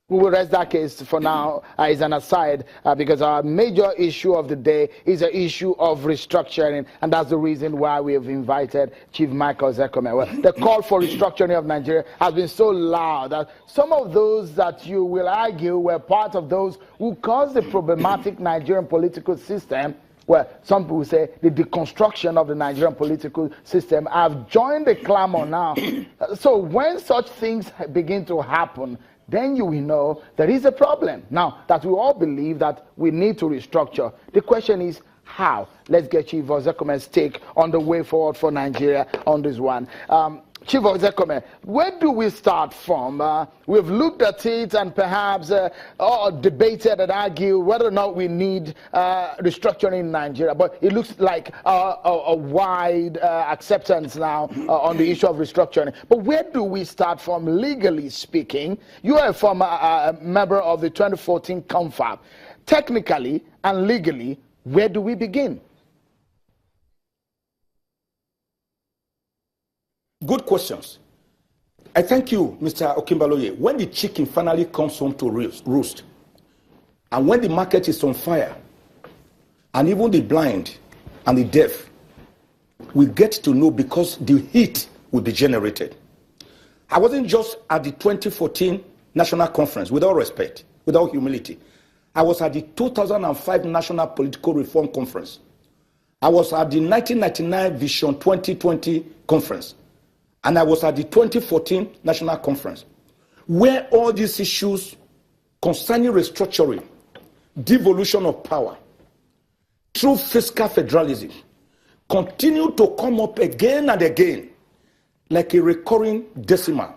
We will rest that case for now as an aside because our major issue of the day is an issue of restructuring, and that's the reason why we have invited Chief Michael Zekome. Well, the call for restructuring of Nigeria has been so loud that some of those that you will argue were part of those who caused the problematic Nigerian political system. Well, some people say the deconstruction of the Nigerian political system have joined the clamor now. So when such things begin to happen, then you will know there is a problem. Now, that we all believe that we need to restructure. The question is, how? Let's get Chief Zekome's take on the way forward for Nigeria on this one. Chief Zekome, where do we start from? We've looked at it and perhaps debated and argued whether or not we need restructuring in Nigeria. But it looks like a wide acceptance now on the issue of restructuring. But where do we start from, legally speaking? You are a former member of the 2014 Confab. Technically and legally, where do we begin? Good questions. I thank you, Mr. Okimbaloye. When the chicken finally comes home to roost, and when the market is on fire, and even the blind and the deaf will get to know because the heat will be generated. I wasn't just at the 2014 National Conference, with all respect, without humility. I was at the 2005 National Political Reform Conference. I was at the 1999 Vision 2020 Conference. And I was at the 2014 National Conference, where all these issues concerning restructuring, devolution of power, through fiscal federalism, continue to come up again and again like a recurring decimal.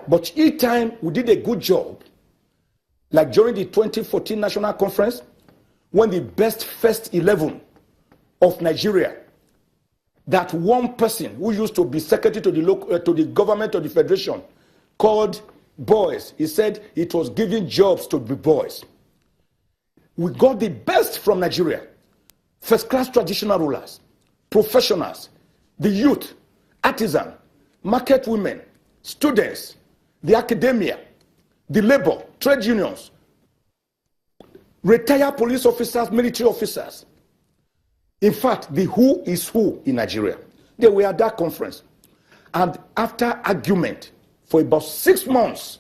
But each time we did a good job, like during the 2014 National Conference, when the best first 11 of Nigeria, that one person who used to be secretary to the government of the federation called boys, he said it was giving jobs to the boys. We got the best from Nigeria. First class traditional rulers, professionals, the youth, artisan, market women, students, the academia, the labor, trade unions, retired police officers, military officers. In fact, the who is who in Nigeria. They were at that conference. And after argument for about 6 months,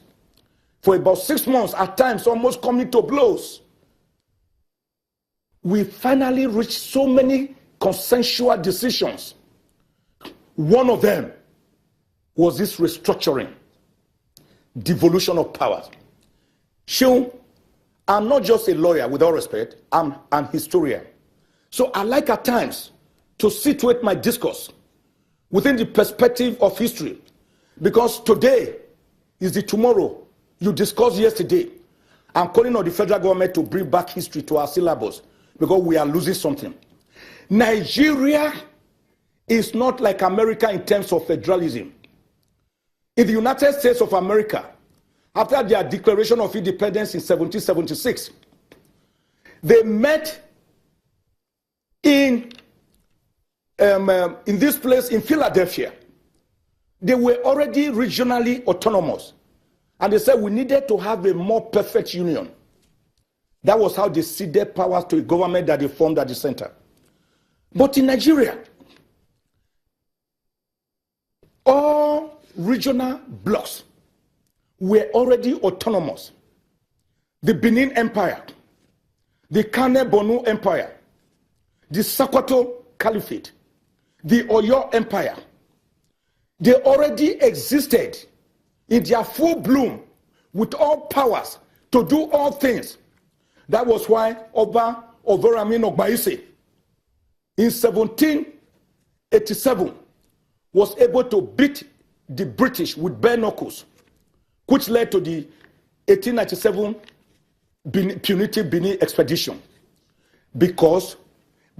at times almost coming to blows, we finally reached so many consensual decisions. One of them was this restructuring, devolution of powers. Seun, I'm not just a lawyer, with all respect, I'm an historian. So I like at times to situate my discourse within the perspective of history, because today is the tomorrow you discussed yesterday. I'm calling on the federal government to bring back history to our syllabus because we are losing something. Nigeria is not like America in terms of federalism. In the United States of America, after their declaration of independence in 1776, they met in this place in Philadelphia. They were already regionally autonomous, and they said we needed to have a more perfect union. That was how they ceded powers to a government that they formed at the center. But in Nigeria, all regional blocks were already autonomous. The Benin Empire, the Kane Bonu Empire, the Sokoto Caliphate, the Oyo Empire, they already existed in their full bloom with all powers to do all things. That was why Oba Overamin Ogbaise in 1787 was able to beat the British with bare knuckles, which led to the 1897 punitive Benin expedition.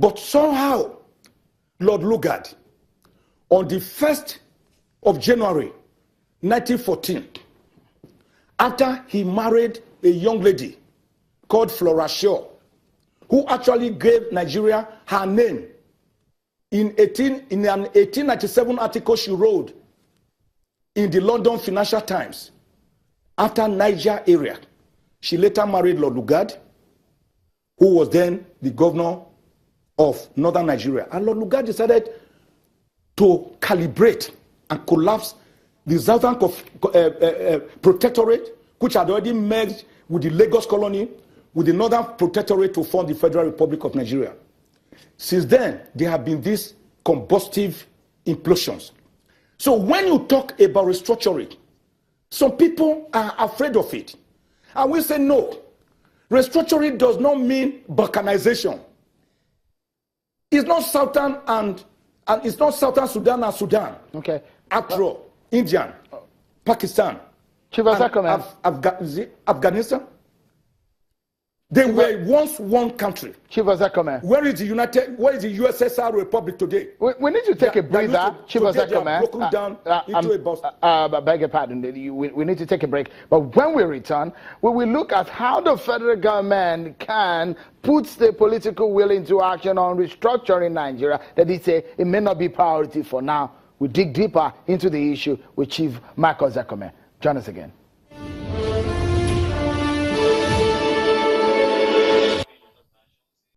But somehow, Lord Lugard, on the 1st of January 1914, after he married a young lady called Flora Shaw, who actually gave Nigeria her name in an 1897 article she wrote in the London Financial Times, after Niger area, she later married Lord Lugard, who was then the governor of northern Nigeria. And Lord Lugard decided to calibrate and collapse the southern protectorate, which had already merged with the Lagos colony, with the northern protectorate to form the Federal Republic of Nigeria. Since then, there have been these combustive implosions. So when you talk about restructuring, some people are afraid of it. And we say no. Restructuring does not mean balkanization. It's not Southern and it's not Southern Sudan and Sudan. Okay. After all, India, Pakistan, Afghanistan. They were once one country. Chief Osekome. Where is the USSR Republic today? We need to take a breather, Chief Osekome. Broken down into a bus. Beg your pardon. We need to take a break. But when we return, we will look at how the federal government can put the political will into action on restructuring Nigeria. That is, it may not be priority for now. We dig deeper into the issue with Chief Michael Osekome. Join us again.